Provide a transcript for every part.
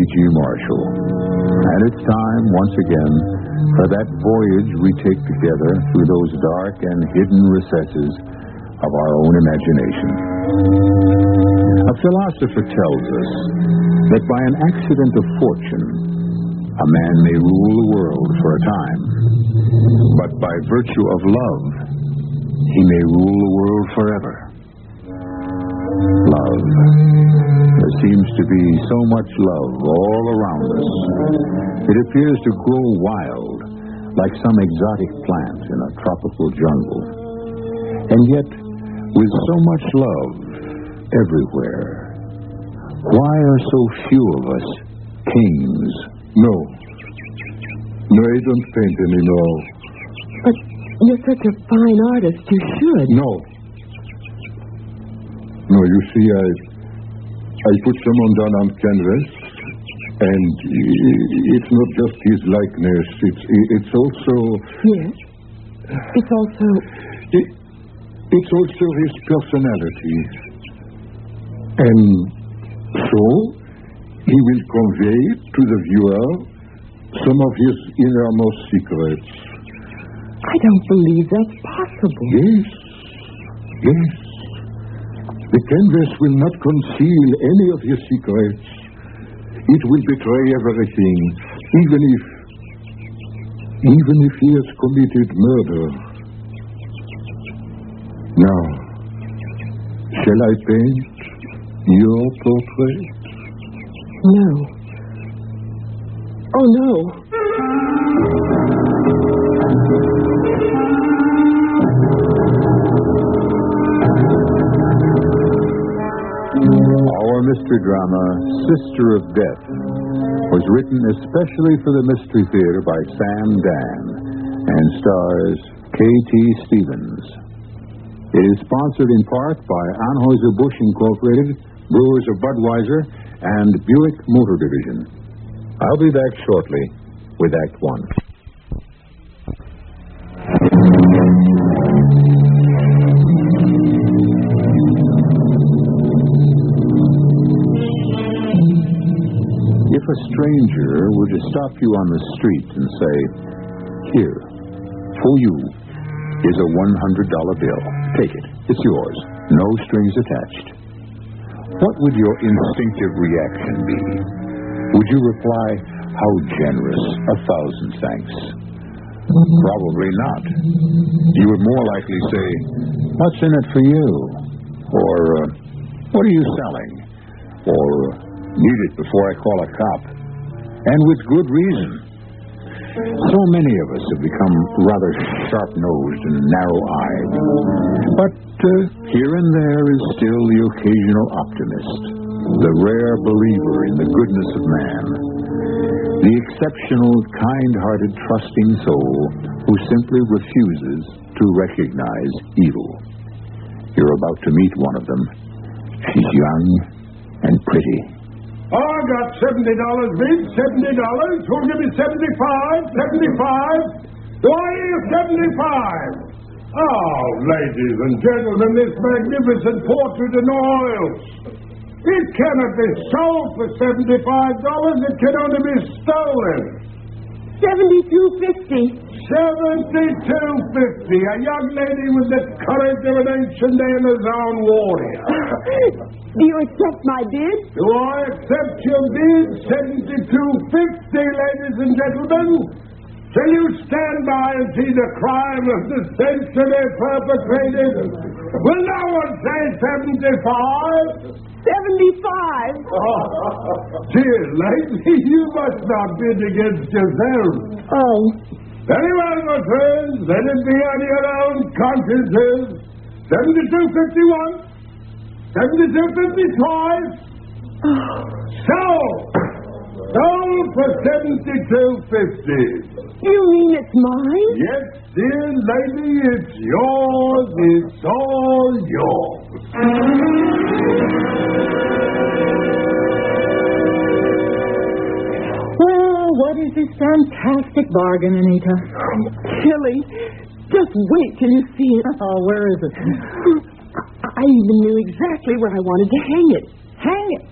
G. Marshall. And it's time, once again, for that voyage we take together through those dark and hidden recesses of our own imagination. A philosopher tells us that by an accident of fortune, a man may rule the world for a time, but by virtue of love, he may rule the world forever. Love. There seems to be so much love all around us. It appears to grow wild, like some exotic plant in a tropical jungle. And yet, with so much love everywhere, why are so few of us kings? No, I don't paint anymore. But you're such a fine artist, you should. No, you see, I put someone down on canvas, and it's not just his likeness, it's also... Yes? It's also... It's also his personality. And so, he will convey to the viewer some of his innermost secrets. I don't believe that's possible. Yes. The canvas will not conceal any of his secrets. It will betray everything, even if he has committed murder. Now, shall I paint your portrait? No. Oh, no. Our mystery drama, Sister of Death, was written especially for the Mystery Theater by Sam Dan and stars K.T. Stevens. It is sponsored in part by Anheuser-Busch Incorporated, Brewers of Budweiser, and Buick Motor Division. I'll be back shortly with Act One. If a stranger were to stop you on the street and say, "Here, for you, is a $100 bill. Take it. It's yours. No strings attached." What would your instinctive reaction be? Would you reply, "How generous. 1,000 thanks." Probably not. You would more likely say, "What's in it for you?" Or, "What are you selling?" Or, "Need it before I call a cop." And with good reason. So many of us have become rather sharp-nosed and narrow-eyed. But here and there is still the occasional optimist, the rare believer in the goodness of man, the exceptional, kind-hearted, trusting soul who simply refuses to recognize evil. You're about to meet one of them. She's young and pretty. Oh, I got $70 bid, $70. Who'll give me 75? 75? Do I hear 75? Oh, ladies and gentlemen, this magnificent portrait in oils. It cannot be sold for $75. It can only be stolen. $72.50. $72.50. A young lady with the courage of an ancient Amazon warrior. Do you accept my bid? Do I accept your bid? $72.50, ladies and gentlemen. Shall you stand by and see the crime of the century perpetrated? Will no one say 75? 75. Dear lady, you must not bid against yourself. Oh. Very well, my friends. Let it be on your own consciences. 72.51. 72.55. Sold for $72.50. You mean it's mine? Yes, dear lady, it's yours. It's all yours. Well, what is this fantastic bargain, Anita? Silly. Just wait till you see it. Oh, where is it? I even knew exactly where I wanted to hang it. Hang it?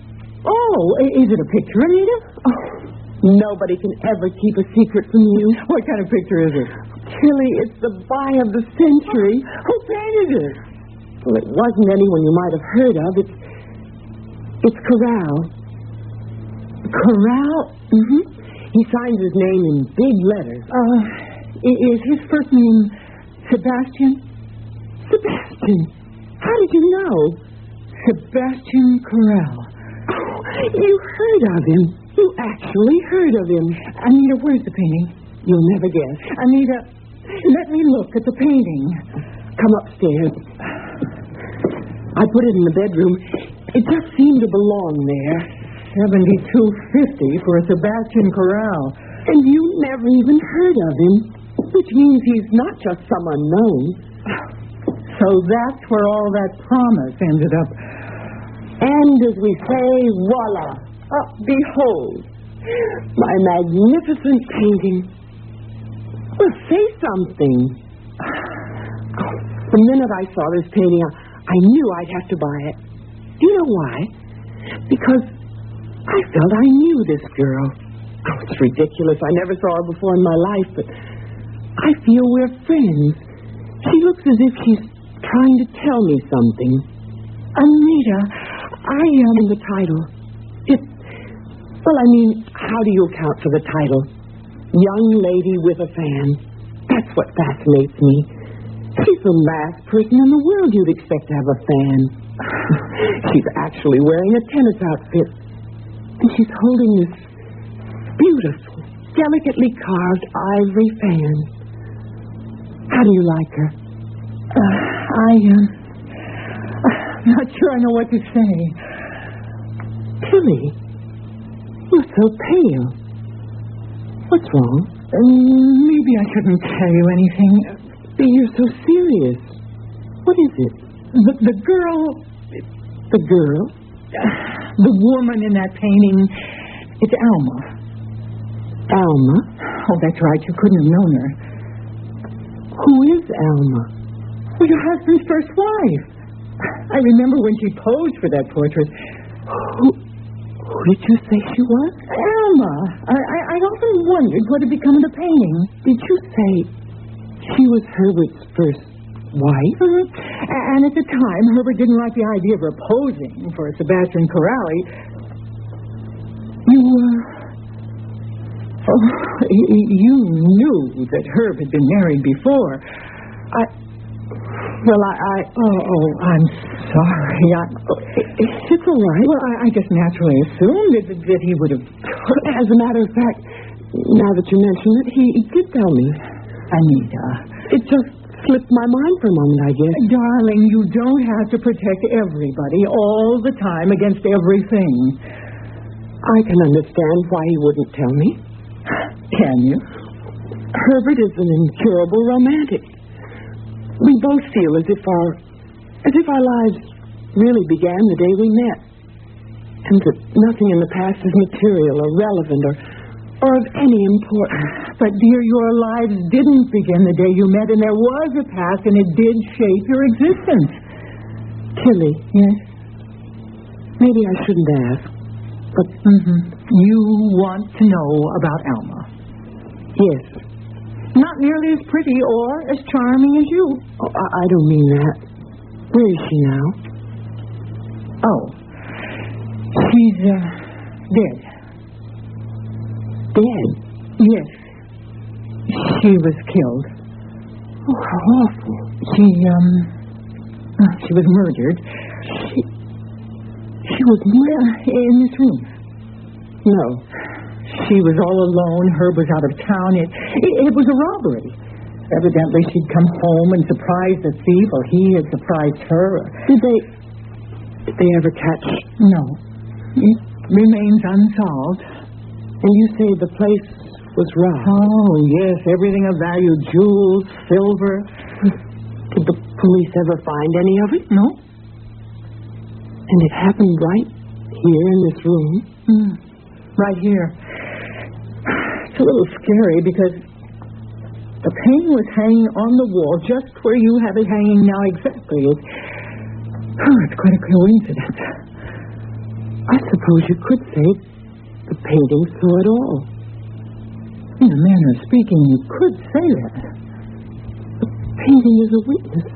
Oh, is it a picture, Anita? Oh, nobody can ever keep a secret from you. What kind of picture is it? Tilly, it's the buy of the century. Who painted it? Well, it wasn't anyone you might have heard of. It's Corral. Corral? Mm-hmm. He signs his name in big letters. Is his first name Sebastian? Sebastian? How did you know? Sebastian Corral. Oh, you heard of him. You actually heard of him. Anita, where's the painting? You'll never guess. Anita, let me look at the painting. Come upstairs. I put it in the bedroom. It just seemed to belong there. $72.50 for a Sebastian Corral. And you never even heard of him, which means he's not just some unknown. So that's where all that promise ended up. And as we say, voila, behold, my magnificent painting. Well, say something. The minute I saw this painting, I knew I'd have to buy it. Do you know why? Because I felt I knew this girl. Oh, it's ridiculous. I never saw her before in my life, but I feel we're friends. She looks as if she's trying to tell me something. Anita, I am... And the title. How do you account for the title? Young Lady with a Fan. That's what fascinates me. She's the last person in the world you'd expect to have a fan. She's actually wearing a tennis outfit. And she's holding this beautiful, delicately carved ivory fan. How do you like her? I'm not sure I know what to say. Tilly, you're so pale. What's wrong? Maybe I shouldn't tell you anything. You're so serious. What is it? The girl... The girl? The woman in that painting, it's Alma. Alma? Oh, that's right. You couldn't have known her. Who is Alma? Well, your husband's first wife. I remember when she posed for that portrait. Who did you say she was? Alma. I often wondered what had become of the painting. Did you say she was Herbert's first wife? Mm-hmm. And at the time, Herbert didn't like the idea of her posing for Sebastian Corral. You knew that Herb had been married before. I'm sorry. It's all right. Well, I just naturally assumed that he would have... As a matter of fact, now that you mention it, he did tell me. Anita. It just slipped my mind for a moment, I guess. Darling, you don't have to protect everybody all the time against everything. I can understand why he wouldn't tell me. Can you? Herbert is an incurable romantic. We both feel as if our lives really began the day we met, and that nothing in the past is material or relevant or of any importance. But, dear, your lives didn't begin the day you met, and there was a past, and it did shape your existence. Tilly. Yes? Maybe I shouldn't ask, but... You want to know about Alma? Yes. Not nearly as pretty or as charming as you. Oh, I don't mean that. Where is she now? Oh. She's, dead. Dead? Yes. She was killed. Oh, how awful. She was murdered. She was murdered? In this room. No. She was all alone. Herb was out of town. It was a robbery. Evidently, she'd come home and surprised the thief, or he had surprised her. Did they ever catch? No. It remains unsolved. And you say the place was robbed? Oh, yes. Everything of value. Jewels, silver. Did the police ever find any of it? No. And it happened right here in this room? Right here. It's a little scary because the painting was hanging on the wall just where you have it hanging now exactly. It's quite a coincidence. I suppose you could say the painting saw it all. In a manner of speaking, you could say that. The painting is a witness.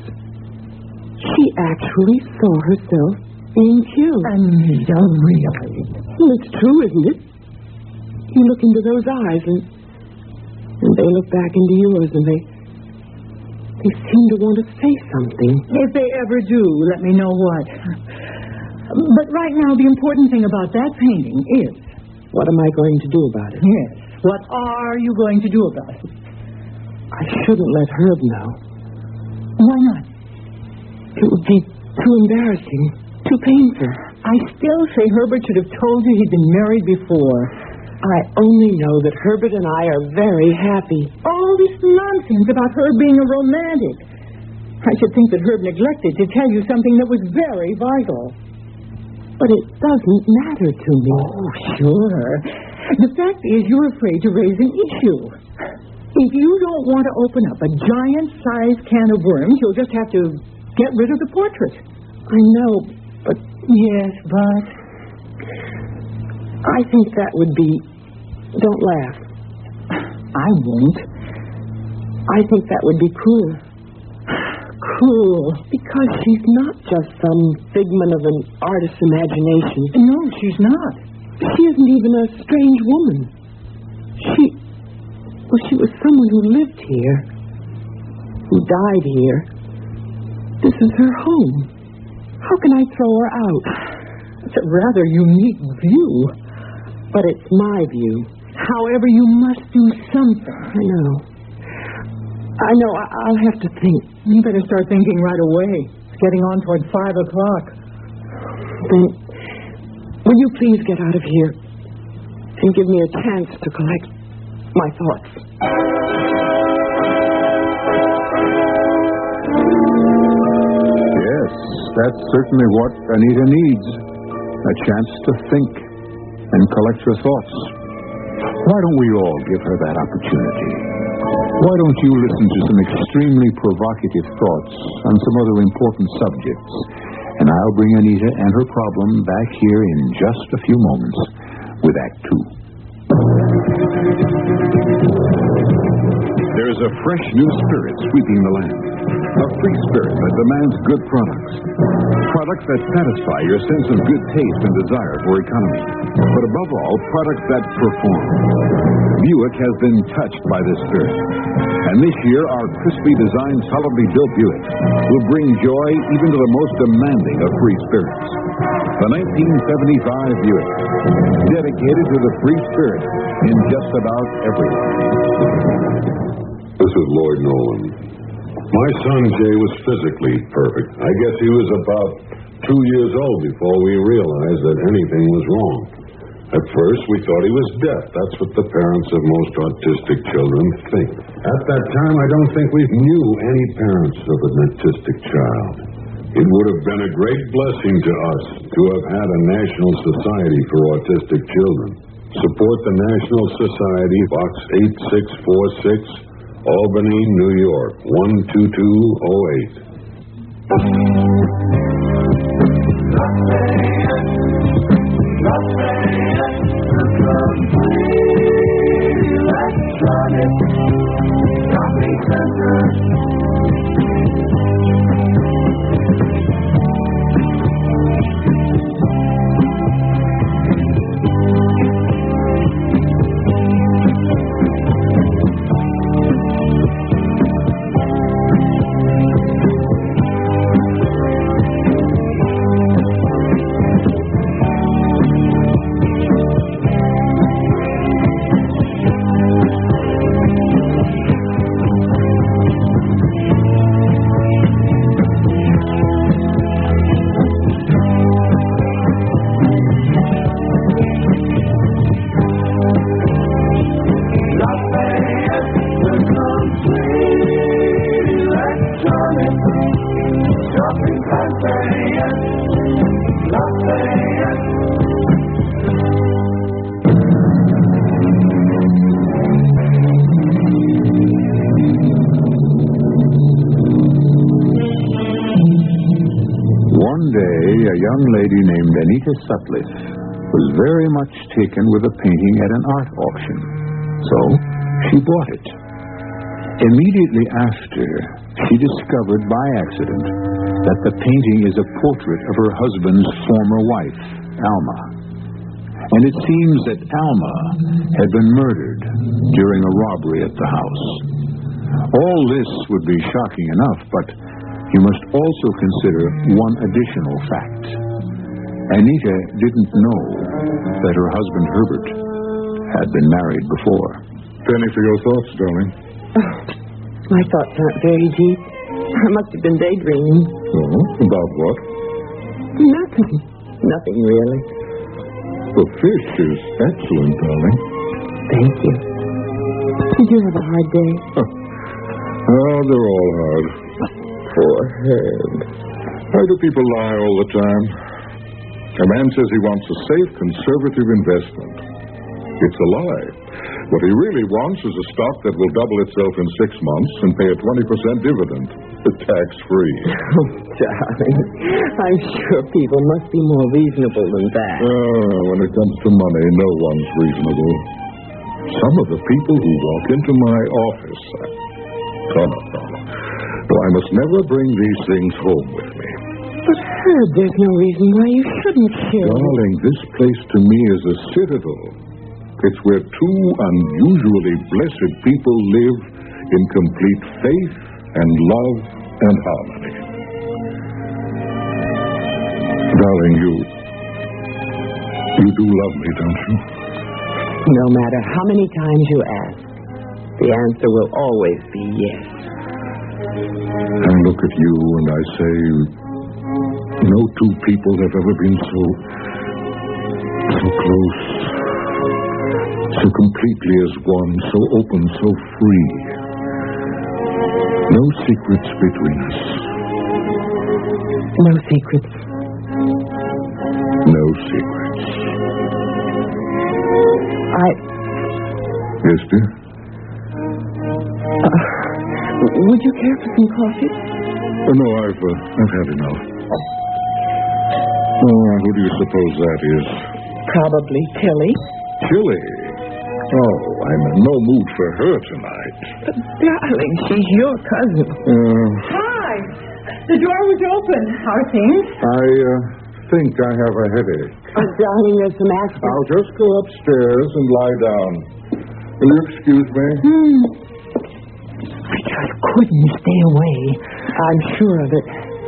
She actually saw herself being killed. Anita, really? Well, it's true, isn't it? You look into those eyes, and they look back into yours, and they seem to want to say something. If they ever do, let me know what. But right now, the important thing about that painting is... What am I going to do about it? Yes. What are you going to do about it? I shouldn't let Herb know. Why not? It would be too embarrassing, too painful. I still say Herbert should have told you he'd been married before. I only know that Herbert and I are very happy. All this nonsense about Herb being a romantic. I should think that Herb neglected to tell you something that was very vital. But it doesn't matter to me. Oh, sure. The fact is you're afraid to raise an issue. If you don't want to open up a giant-sized can of worms, you'll just have to get rid of the portrait. I know, but... Yes, but... I think that would be... Don't laugh. I won't. I think that would be cruel. Cruel? Because she's not just some figment of an artist's imagination. No, she's not. She isn't even a strange woman. She was someone who lived here, who died here. This is her home. How can I throw her out? It's a rather unique view. But it's my view. However, you must do something. I know. I'll have to think. You better start thinking right away. It's getting on toward 5 o'clock. Then, will you please get out of here and give me a chance to collect my thoughts? Yes, that's certainly what Anita needs. A chance to think and collect her thoughts. Why don't we all give her that opportunity? Why don't you listen to some extremely provocative thoughts on some other important subjects? And I'll bring Anita and her problem back here in just a few moments with Act 2. There's a fresh new spirit sweeping the land. A free spirit that demands good products. Products that satisfy your sense of good taste and desire for economy. But above all, products that perform. Buick has been touched by this spirit. And this year, our crisply designed, solidly built Buick will bring joy even to the most demanding of free spirits. The 1975 Buick, dedicated to the free spirit in just about everyone. This is Lloyd Nolan. My son Jay was physically perfect. I guess he was about 2 years old before we realized that anything was wrong. At first, we thought he was deaf. That's what the parents of most autistic children think. At that time, I don't think we knew any parents of an autistic child. It would have been a great blessing to us to have had a National Society for Autistic Children. Support the National Society, Box 8646, Albany, New York, 12208. One day, a young lady named Anita Sutcliffe was very much taken with a painting at an art auction. So she bought it. Immediately after, she discovered by accident that the painting is a portrait of her husband's former wife, Alma. And it seems that Alma had been murdered during a robbery at the house. All this would be shocking enough, but you must also consider one additional fact. Anita didn't know that her husband, Herbert, had been married before. Penny, for your thoughts, darling. Oh, my thoughts aren't very deep. I must have been daydreaming. Oh, about what? Nothing. Nothing, really. The fish is excellent, darling. Thank you. Did you have a hard day? Oh, they're all hard. Poor Herb. Why do people lie all the time? A man says he wants a safe, conservative investment. It's a lie. What he really wants is a stock that will double itself in 6 months and pay a 20% dividend, tax-free. Oh, darling, I'm sure people must be more reasonable than that. When it comes to money, no one's reasonable. Some of the people who walk into my office... No. I must never bring these things home with me. But, Herb, there's no reason why you shouldn't share. Darling, this place to me is a citadel. It's where two unusually blessed people live in complete faith and love and harmony. Darling, you do love me, don't you? No matter how many times you ask, the answer will always be yes. I look at you and I say, no two people have ever been so close, so completely as one, so open, so free. No secrets between us. No secrets. No secrets. Yes, dear? Would you care for some coffee? No, I've had enough. Who do you suppose that is? Probably Tilly. Tilly? Oh, I'm in no mood for her tonight. But, darling, she's your cousin. Hi. The door was open. How are things? I think I have a headache. Oh, darling, there's some aspirin. I'll just go upstairs and lie down. Will you excuse me? I just couldn't stay away. I'm sure of it.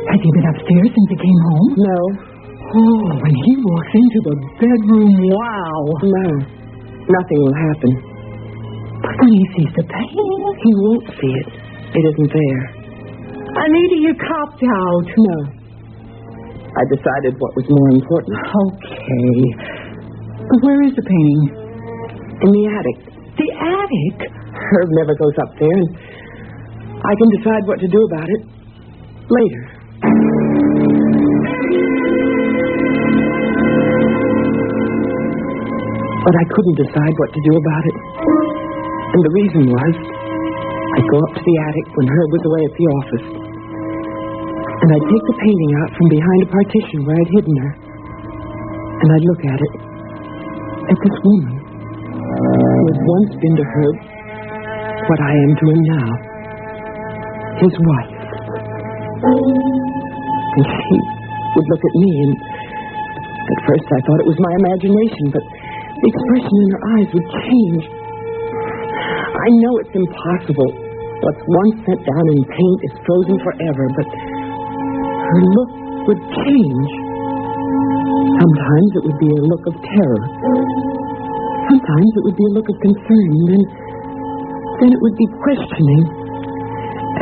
Has he been upstairs since he came home? No. Oh, when he walks into the bedroom, wow. No. Nothing will happen. But when he sees the painting... He won't see it. It isn't there. Anita, you copped out. No. I decided what was more important. Okay. Where is the painting? In the attic. The attic? Herb never goes up there, and I can decide what to do about it later. But I couldn't decide what to do about it. And the reason was, I'd go up to the attic when Herb was away at the office. And I'd take the painting out from behind a partition where I'd hidden her. And I'd look at it. At this woman who had once been to Herb what I am to him now. His wife. And she would look at me, and at first I thought it was my imagination, but the expression in her eyes would change. I know it's impossible. What's once sent down in paint is frozen forever, but her look would change. Sometimes it would be a look of terror. Sometimes it would be a look of concern, and then it would be questioning,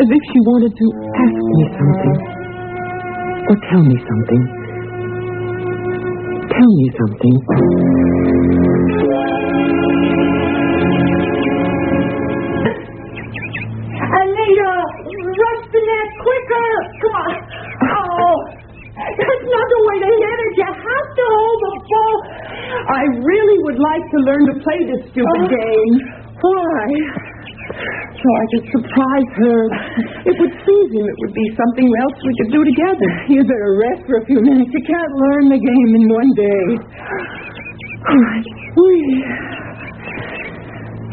as if she wanted to ask me something, or tell me something. Tell me something. Anita, rush the net quicker. Come on. Oh, there's another way to hit it. You have to hold the ball. I really would like to learn to play this stupid game. Why? So I could surprise her. It would please him. It would be something else we could do together. You better rest for a few minutes. You can't learn the game in one day. All right.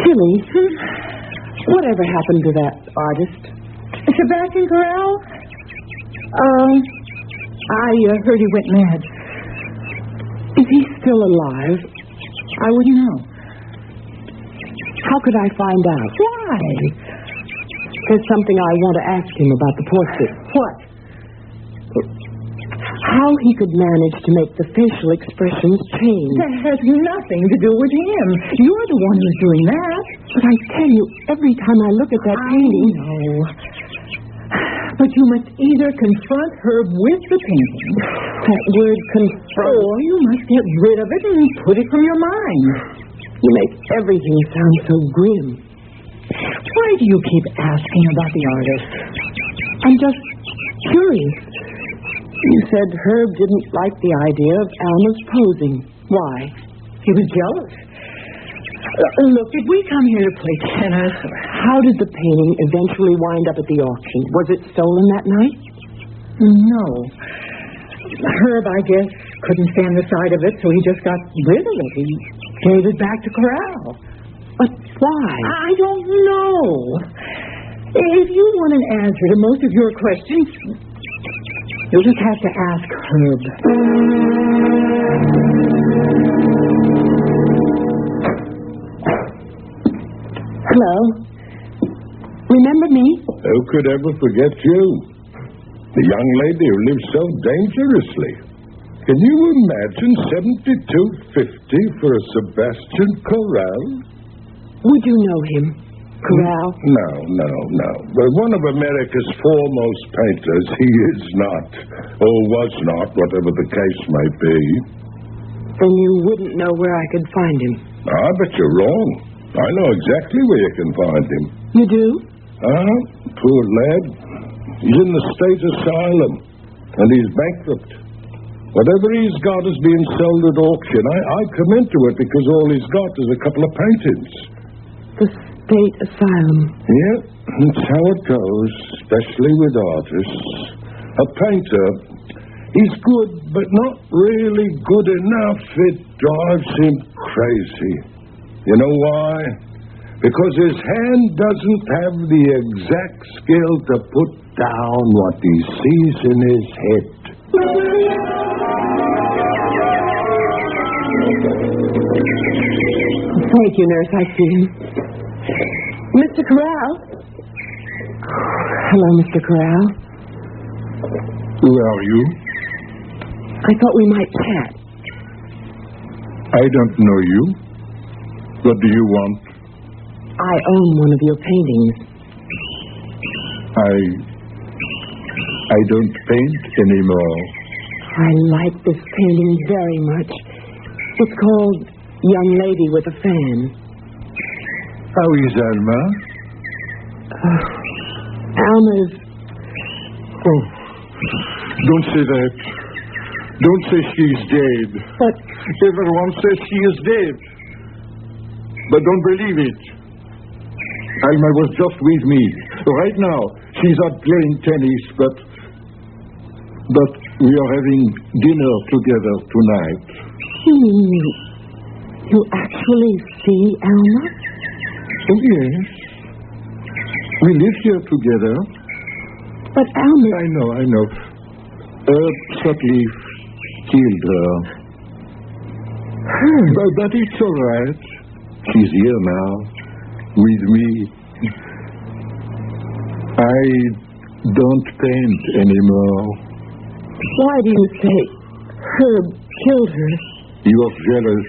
Tilly, whatever happened to that artist? Sebastian Corral? I heard he went mad. Is he still alive? I wouldn't know. How could I find out? Why? There's something I want to ask him about the portrait. What? How he could manage to make the facial expressions change. That has nothing to do with him. You're the one who's doing that. But I tell you, every time I look at that painting... I know. But you must either confront Herb with the painting. That word confront. Or you must get rid of it and put it from your mind. You make everything sound so grim. Why do you keep asking about the artist? I'm just curious. You said Herb didn't like the idea of Alma's posing. Why? He was jealous. Look, did we come here to play tennis? How did the painting eventually wind up at the auction? Was it stolen that night? No. Herb, I guess, couldn't stand the sight of it, so he just got rid of it. He gave it back to Corral. But why? I don't know. If you want an answer to most of your questions, you'll just have to ask Herb. Hello. Remember me? Who could ever forget you? The young lady who lives so dangerously. Can you imagine $72.50 for a Sebastian Corral? Would you know him, Corral? No. But one of America's foremost painters, he is not, or was not, whatever the case may be. Then you wouldn't know where I could find him. I bet you're wrong. I know exactly where you can find him. You do? Poor lad. He's in the state asylum, and he's bankrupt. Whatever he's got is being sold at auction. I come into it because all he's got is a couple of paintings. The state asylum. Yeah, that's how it goes, especially with artists. A painter, he's good, but not really good enough. It drives him crazy. You know why? Because his hand doesn't have the exact skill to put down what he sees in his head. Thank you, nurse. I see him. Mr. Corral? Hello, Mr. Corral. Who are you? I thought we might chat. I don't know you. What do you want? I own one of your paintings. I don't paint anymore. I like this painting very much. It's called Young Lady with a Fan. How is Alma? Alma's... Oh, don't say that. Don't say she's dead. But... Everyone says she is dead. But don't believe it. Alma was just with me. Right now, she's out playing tennis, but we are having dinner together tonight. You actually see Alma? Oh, yes. We live here together. But Alma... I know. Sutcliffe killed her. But it's all right. She's here now, with me. I don't paint anymore. Why do you say Herb killed her? He was jealous.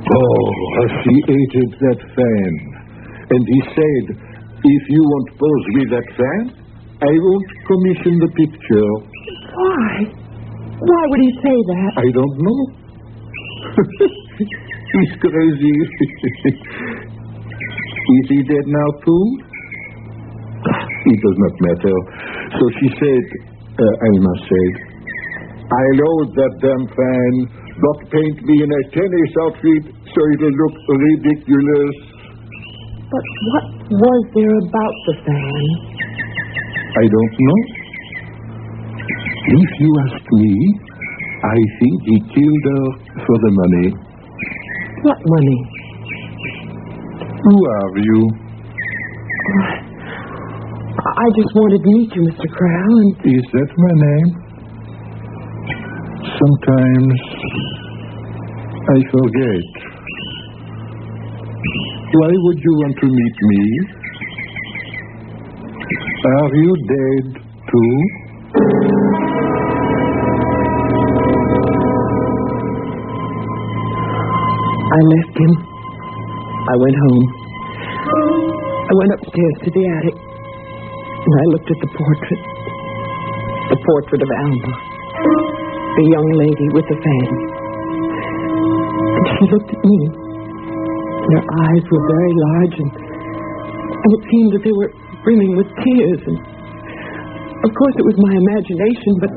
Oh, she hated that fan. And he said, if you won't pose with that fan, I won't commission the picture. Why? Why would he say that? I don't know. He's crazy. Is he dead now, too? It does not matter. So she said, Alma said, I loathe that damn fan. Don't paint me in a tennis outfit so it'll look ridiculous. But what was there about the fan? I don't know. If you ask me, I think he killed her for the money. What money? Who are you? I just wanted to meet you, Mr. Crow, and... Is that my name? Sometimes I forget. Why would you want to meet me? Are you dead, too? I left him. I went home. I went upstairs to the attic, and I looked at the portrait. The portrait of Alma, the young lady with the fan. And she looked at me. And her eyes were very large, and it seemed that they were brimming with tears. And of course, it was my imagination, but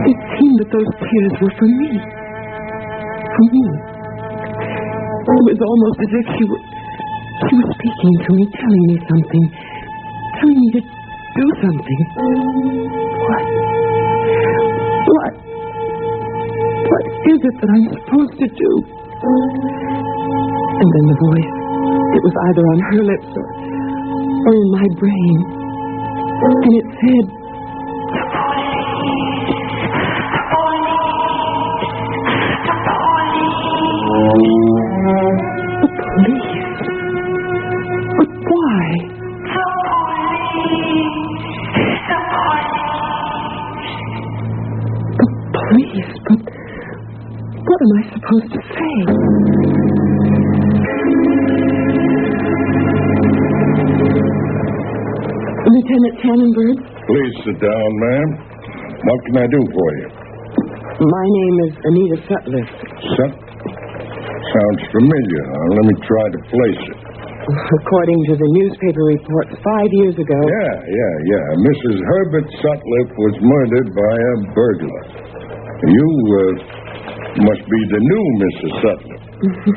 it seemed that those tears were for me. For me. It was almost as if she was speaking to me, telling me something, telling me to do something. What is it that I'm supposed to do? And then the voice, it was either on her lips or in my brain, and it said, what am I supposed to say? Lieutenant Tannenberg? Please sit down, ma'am. What can I do for you? My name is Anita Sutliff. Sounds familiar. Let me try to place it. According to the newspaper reports 5 years ago... Yeah. Mrs. Herbert Sutliff was murdered by a burglar. You must be the new Mrs. Sutliff.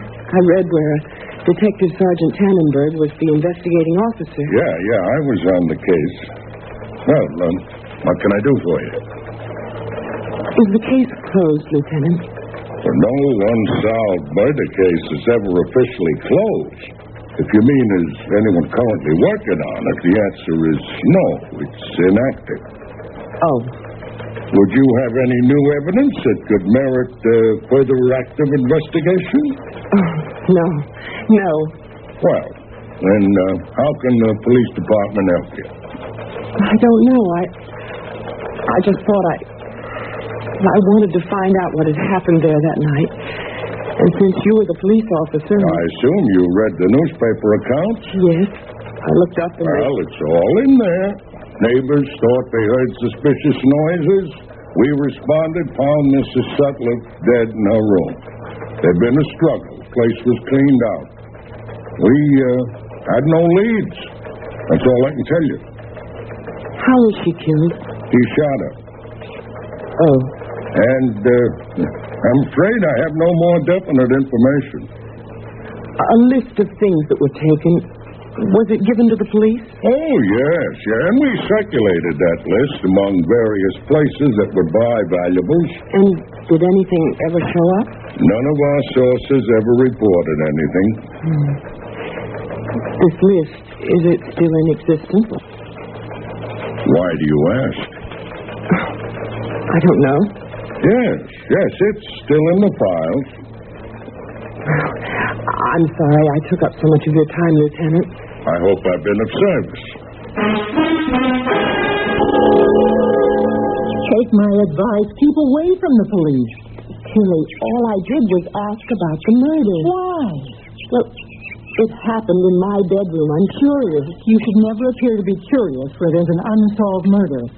I read where Detective Sergeant Tannenberg was the investigating officer. Yeah, I was on the case. Well, what can I do for you? Is the case closed, Lieutenant? Well, no unsolved murder case is ever officially closed. If you mean, is anyone currently working on it, the answer is no. It's inactive. Oh. Would you have any new evidence that could merit further active investigation? No. Well, then how can the police department help you? I don't know. I just thought I wanted to find out what had happened there that night. And since you were the police officer... I assume you read the newspaper accounts? Yes. I looked up and... Well, it's all in there. Neighbors thought they heard suspicious noises. We responded, found Mrs. Sutliff dead in her room. There'd been a struggle. The place was cleaned out. We had no leads. That's all I can tell you. How was she killed? He shot her. Oh. And I'm afraid I have no more definite information. A list of things that were taken. Was it given to the police? Oh, yes. And we circulated that list among various places that would buy valuables. And did anything ever show up? None of our sources ever reported anything. This list, is it still in existence? Why do you ask? I don't know. Yes, it's still in the files. I'm sorry I took up so much of your time, Lieutenant. I hope I've been of service. Take my advice. Keep away from the police. Tilly, all I did was ask about the murder. Why? Well, it happened in my bedroom. I'm curious. You should never appear to be curious where there's an unsolved murder.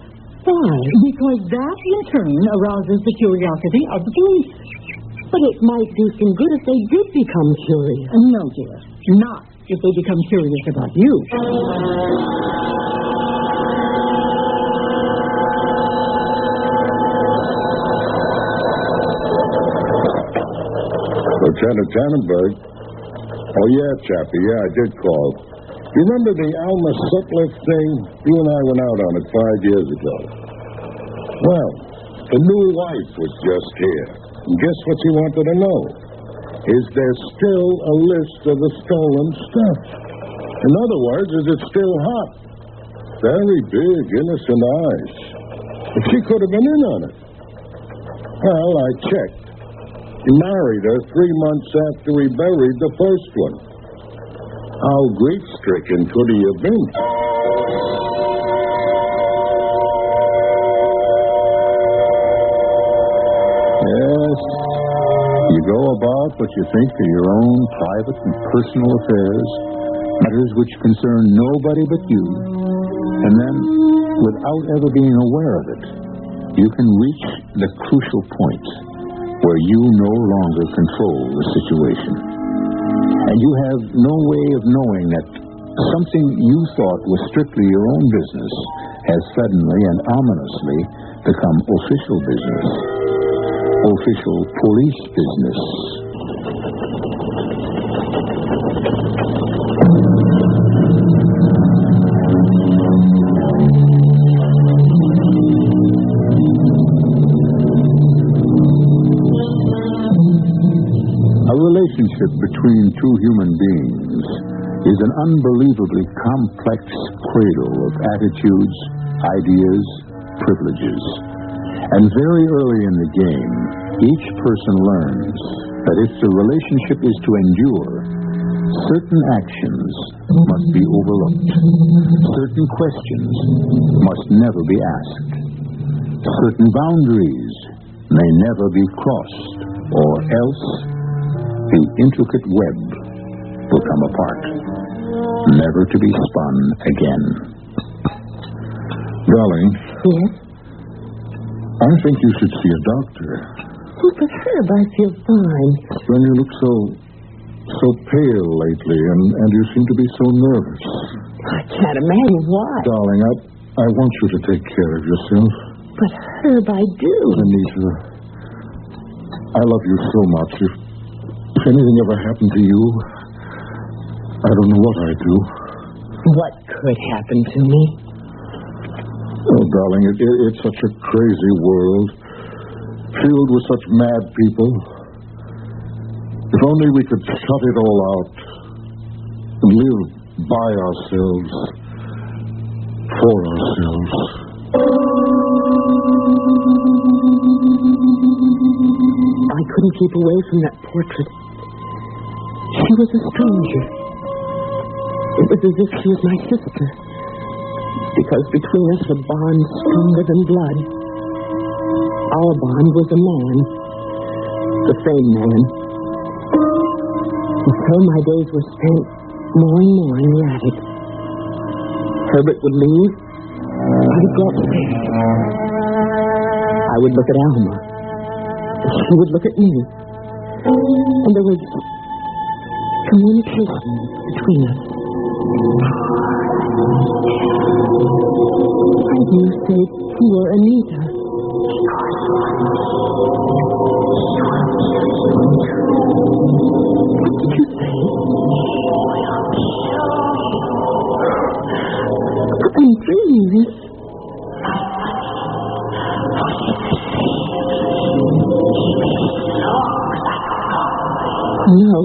Why? Because that, in turn, arouses the curiosity of the police. But it might do some good if they did become curious. No, dear. Not if they become curious about you. Lieutenant Tannenberg. Oh, yeah, Chappie. Yeah, I did call. You remember the Alma Sutliff thing? You and I went out on it 5 years ago. Well, The new wife was just here. And guess what she wanted to know? Is there still a list of the stolen stuff? In other words, is it still hot? Very big, innocent eyes. If she could have been in on it. Well, I checked. He married her 3 months after he buried the first one. How grief-stricken could he have been? Yes, you go about what you think are your own private and personal affairs, matters which concern nobody but you, and then, without ever being aware of it, you can reach the crucial point where you no longer control the situation. And you have no way of knowing that something you thought was strictly your own business has suddenly and ominously become official business. Official police business. A relationship between two human beings is an unbelievably complex cradle of attitudes, ideas, privileges. And very early in the game, each person learns that if the relationship is to endure, certain actions must be overlooked. Certain questions must never be asked. Certain boundaries may never be crossed, or else the intricate web will come apart, never to be spun again. Darling. Yes? I think you should see a doctor. Oh, but Herb, I feel fine. Then you look so pale lately, and you seem to be so nervous. I can't imagine why. Darling, I want you to take care of yourself. But Herb, I do. Anita, I love you so much. If anything ever happened to you, I don't know what I'd do. What could happen to me? Oh, darling, it's such a crazy world, filled with such mad people. If only we could shut it all out and live by ourselves, for ourselves. I couldn't keep away from that portrait. She was a stranger. It was as if she was my sister. Because between us a bond stronger than blood. Our bond was a man. The same man. And so my days were spent more and more in the attic. Herbert would leave. I would go upstairs. I would look at Alma. She would look at me. And there was communication between us. And you said you were Anita. What did you say? I'm dreaming this. No,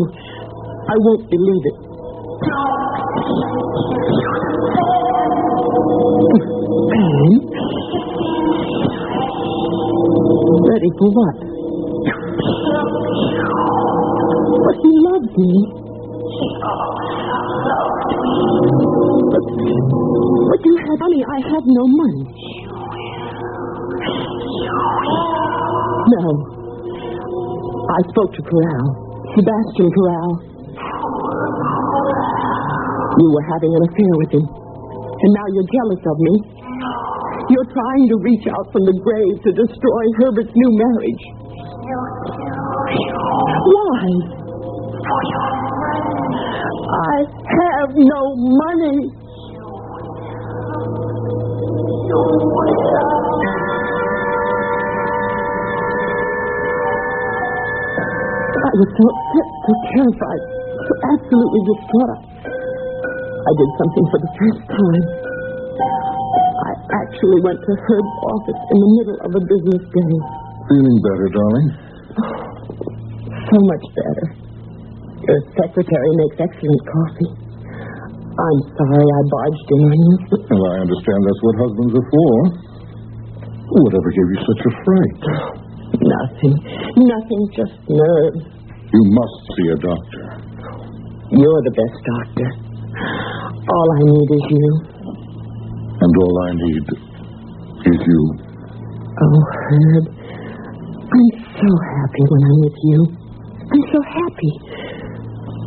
I won't believe it. Anne? Ready for what? But he loves me. But you have money. I have no money. No. I spoke to Corral. Sebastian Corral. You were having an affair with him. And now you're jealous of me. You're trying to reach out from the grave to destroy Herbert's new marriage. Why? I have no money. I was so upset, so terrified, so absolutely distraught. I did something for the first time. actually went to Herb's office in the middle of a business day. Feeling better, darling? So much better. Your secretary makes excellent coffee. I'm sorry I barged in on you. Well, I understand that's what husbands are for. Whatever gave you such a fright? Nothing, just nerves. You must see a doctor. You're the best doctor. All I need is you. And all I need is you. Oh, Herb, I'm so happy when I'm with you. I'm so happy.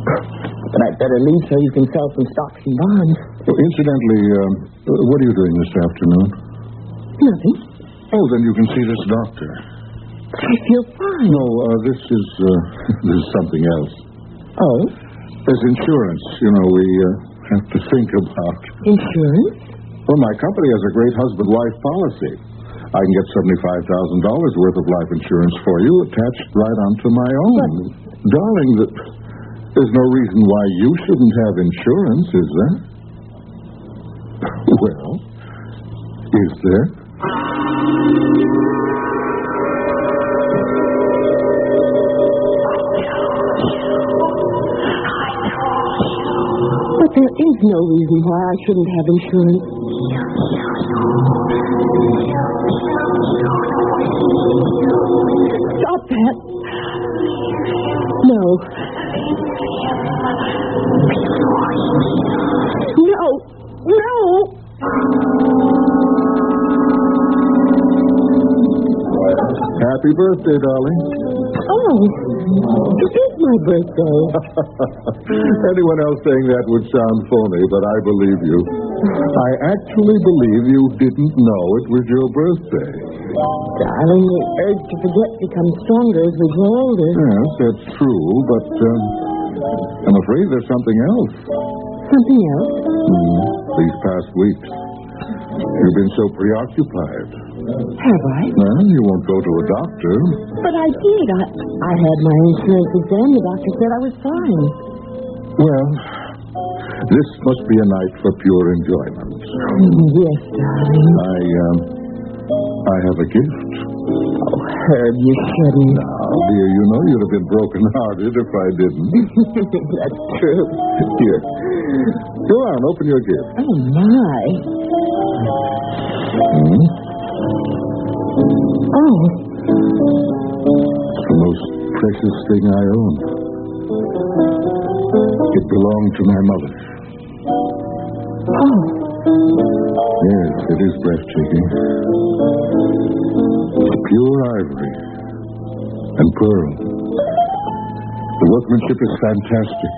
But I'd better leave so you can sell some stocks and bonds. Well, incidentally, what are you doing this afternoon? Nothing. Oh, then you can see this doctor. I feel fine. No, this is something else. Oh? There's insurance. You know, we have to think about. Insurance? Well, my company has a great husband-wife policy. I can get $75,000 worth of life insurance for you attached right onto my own. But, darling, there's no reason why you shouldn't have insurance, is there? Well, is there? But there is no reason why I shouldn't have insurance. Stop that. No. No. Happy birthday, darling. Oh, it is my birthday. Anyone else saying that would sound phony, but I believe you. I actually believe you didn't know it was your birthday. Darling, the urge to forget becomes stronger as we grow older. Yes, that's true, but I'm afraid there's something else. Something else? These past weeks, you've been so preoccupied. Have I? Well, you won't go to a doctor. But I did. I had my insurance exam. The doctor said I was fine. Well, this must be a night for pure enjoyment. Yes, darling. I have a gift. Oh, Herb, you shouldn't. Now, dear, you know you'd have been broken-hearted if I didn't. That's true. Here. Go on, open your gift. Oh, my. Oh. It's the most precious thing I own. It belonged to my mother. Oh. Yes, it is breathtaking. It's pure ivory and pearl. The workmanship is fantastic.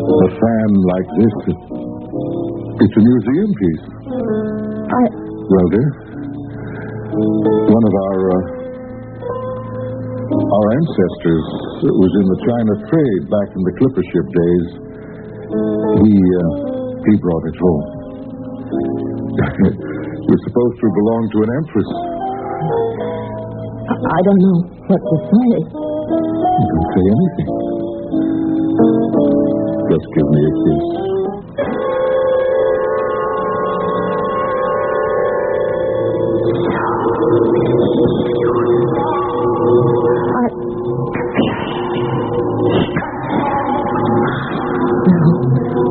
A fan like this, it's a museum piece. Well, dear, one of our ancestors was in the China trade back in the clipper ship days. He brought it home. It was supposed to belong to an empress. I don't know what to say. You can say anything. Just give me a kiss.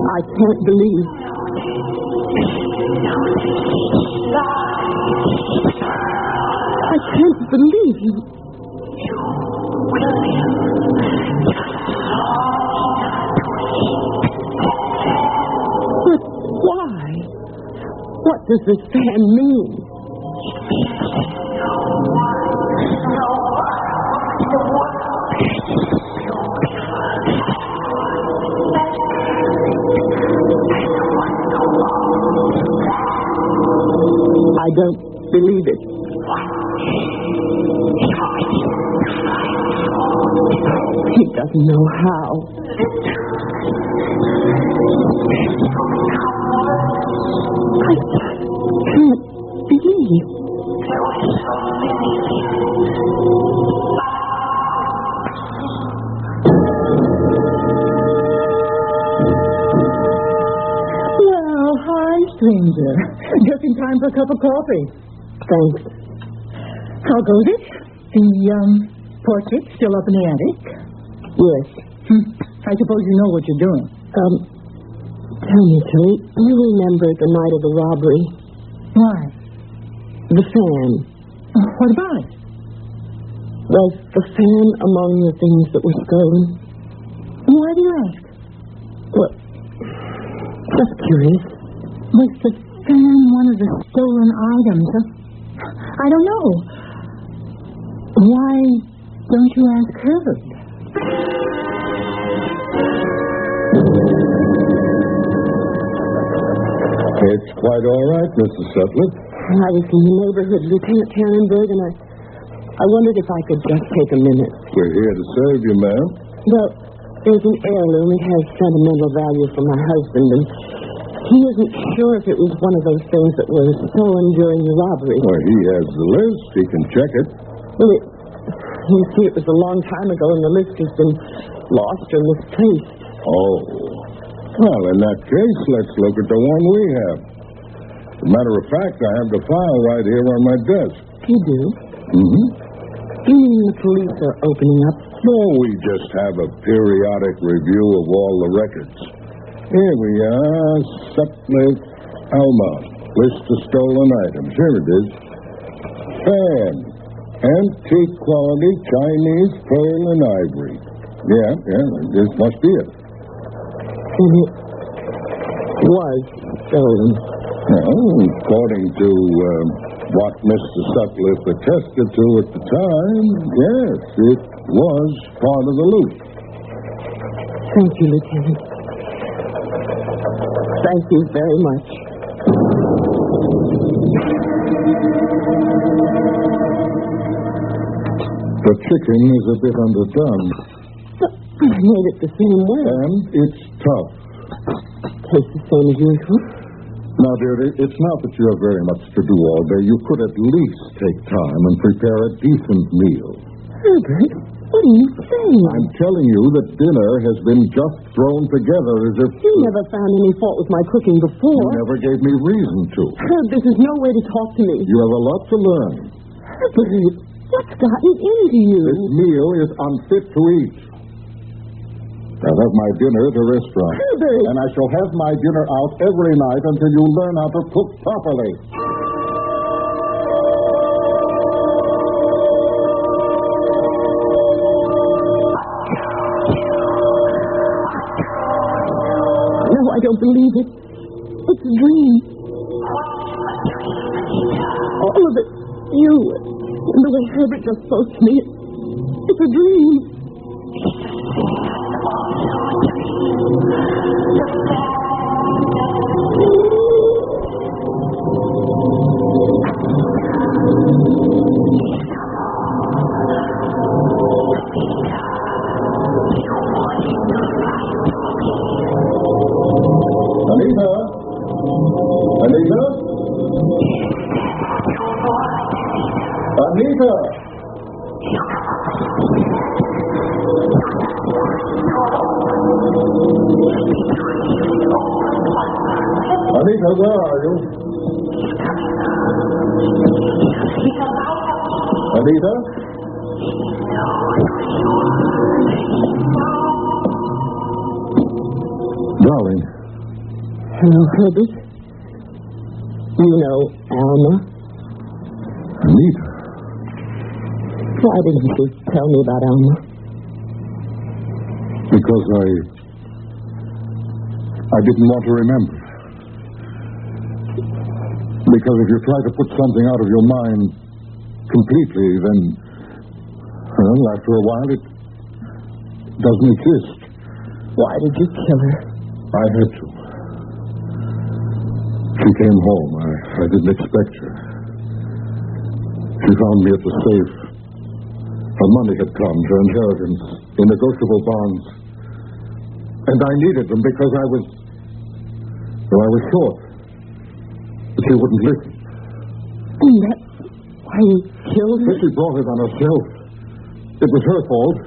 I can't believe. I can't believe you. But why? What does this fan mean? I don't believe it. He doesn't know how. I can't believe. Well, honey. stranger. Just in time for a cup of coffee. Thanks. How goes it? The, portrait still up in the attic? Yes. I suppose you know what you're doing. Tell me, Tilly, you remember the night of the robbery? Why? The fan. What about it? Was the fan among the things that were stolen? Why do you ask? Well, just curious. Was the fan one of the stolen items? I don't know. Why don't you ask her? It's quite all right, Mrs. Sutcliffe. I was in the neighborhood, Lieutenant Tannenberg, and I wondered if I could just take a minute. We're here to serve you, ma'am. Well, there's an heirloom. It has sentimental value for my husband, and he isn't sure if it was one of those things that was stolen during the robbery. Well, he has the list. He can check it. Well, you see, it was a long time ago, and the list has been lost or misplaced. Oh. Well, in that case, let's look at the one we have. As a matter of fact, I have the file right here on my desk. You do? Mm-hmm. You mean the police are opening up? No, we just have a periodic review of all the records. Here we are, Sutcliffe, Alma. List of stolen items. Here it is. Fan. Antique quality Chinese pearl and ivory. Yeah, this must be it. And it was stolen. Well, according to what Mr. Sutcliffe attested to at the time, yes, it was part of the loot. Thank you, Lieutenant. Thank you very much. The chicken is a bit underdone. I made it the same way. And it's tough. Tastes the same as usual. Now, dear, it's not that you have very much to do all day. You could at least take time and prepare a decent meal. Herbert, what are you saying? I'm telling you that dinner has been just thrown together as if... You never found any fault with my cooking before. You never gave me reason to. Herb, this is no way to talk to me. You have a lot to learn. Herbert, what's gotten into you? This meal is unfit to eat. I'll have my dinner at a restaurant. Herbert! And I shall have my dinner out every night until you learn how to cook properly. No, I don't believe it. It's a dream. All of it. You. And the way Herbert just spoke to me. It's a dream. Anita? Anita? Anita! Anita, where are you? Anita? Darling. Hello, Herbert. You know Alma? Anita. Why didn't you tell me about Alma? Because I didn't want to remember. Because if you try to put something out of your mind completely, then, well, after a while, it doesn't exist. Why did you kill her? I had to. She came home. I didn't expect her. She found me at the safe. Her money had come, her inheritance, in negotiable bonds. And I needed them because I was short. But she wouldn't listen. And that's why you killed her? But she brought it on herself. It was her fault.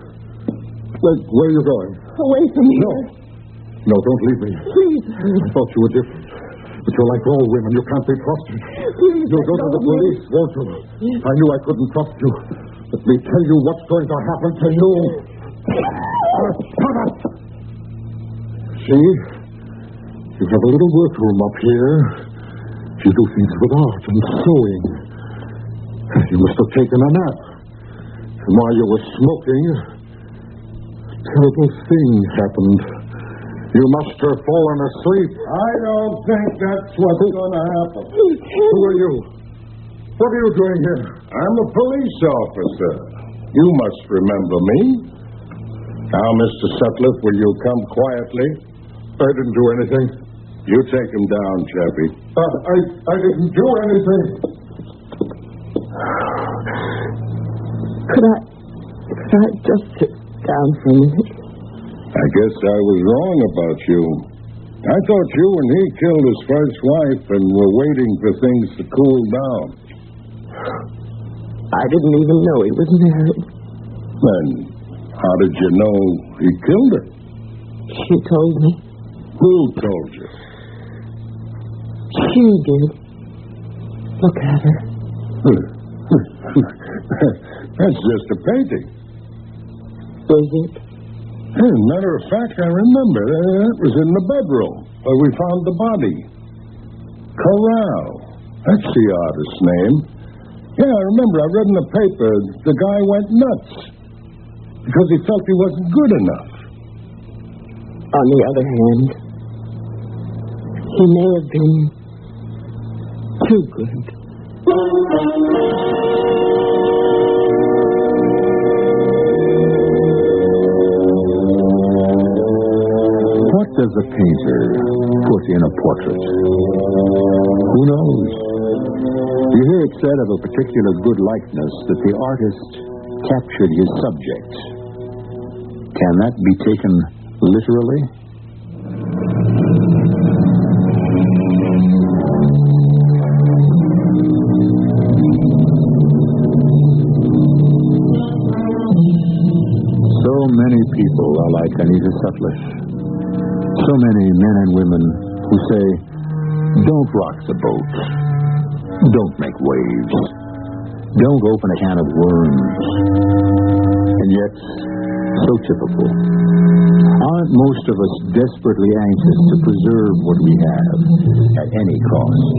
Where are you going? Away from here. No, don't leave me. Please, Herb. I thought you were different. But you're like all women. You can't be trusted. You'll go to the police, won't you? I knew I couldn't trust you. Let me tell you what's going to happen to you. Shut up! See? You have a little workroom up here. You do things with art and sewing. You must have taken a nap. And while you were smoking, a terrible thing happened. You must have fallen asleep. I don't think that's what's going to happen. Who are you? What are you doing here? I'm a police officer. You must remember me. Now, Mr. Sutcliffe, will you come quietly? I didn't do anything. You take him down, Chappie. I didn't do anything. Could I just sit down for a minute? I guess I was wrong about you. I thought you and he killed his first wife and were waiting for things to cool down. I didn't even know he was married. Then how did you know he killed her? She told me. Who told you? She did. Look at her. That's just a painting. Is it? As a matter of fact, I remember. That was in the bedroom where we found the body. Corral. That's the artist's name. Yeah, I remember. I read in the paper the guy went nuts because he felt he wasn't good enough. On the other hand, he may have been too good. What does a painter put in a portrait? Who knows? You hear it said of a particular good likeness that the artist captured his subject. Can that be taken literally? So many people are like Anita Sutcliffe. So many men and women who say, don't rock the boat. Don't make waves. Don't open a can of worms. And yet, so typical. Aren't most of us desperately anxious to preserve what we have at any cost?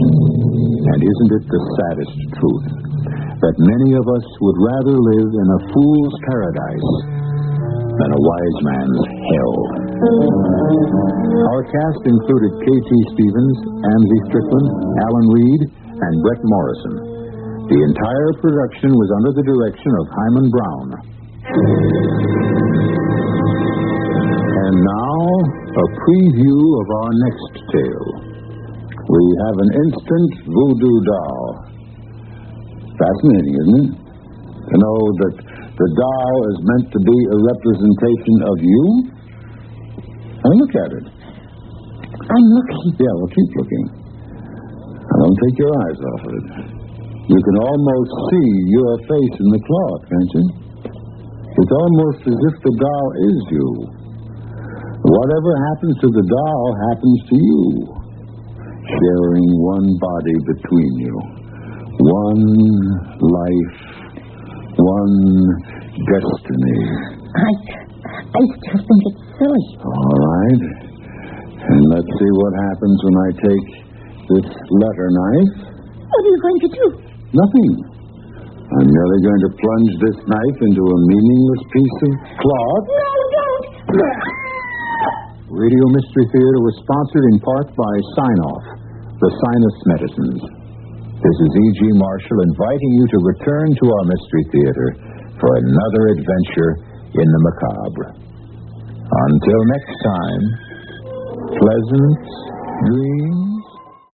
And isn't it the saddest truth that many of us would rather live in a fool's paradise than a wise man's hell? Our cast included K.T. Stevens, Amzie Strickland, Alan Reed, and Brett Morrison. The entire production was under the direction of Himan Brown. And now, a preview of our next tale. We have an instant voodoo doll. Fascinating, isn't it? To know that the doll is meant to be a representation of you? Now look at it. I'm looking. Yeah, well, keep looking. Now, don't take your eyes off of it. You can almost see your face in the cloth, can't you? It's almost as if the doll is you. Whatever happens to the doll happens to you. Sharing one body between you. One life. One destiny. I still think it's silly. All right. And let's see what happens when I take this letter knife. What are you going to do? Nothing. I'm merely going to plunge this knife into a meaningless piece of cloth. No, don't. Radio Mystery Theater was sponsored in part by Sign-Off, the Sinus Medicines. This is E.G. Marshall inviting you to return to our Mystery Theater for another adventure in the macabre. Until next time, pleasant dreams.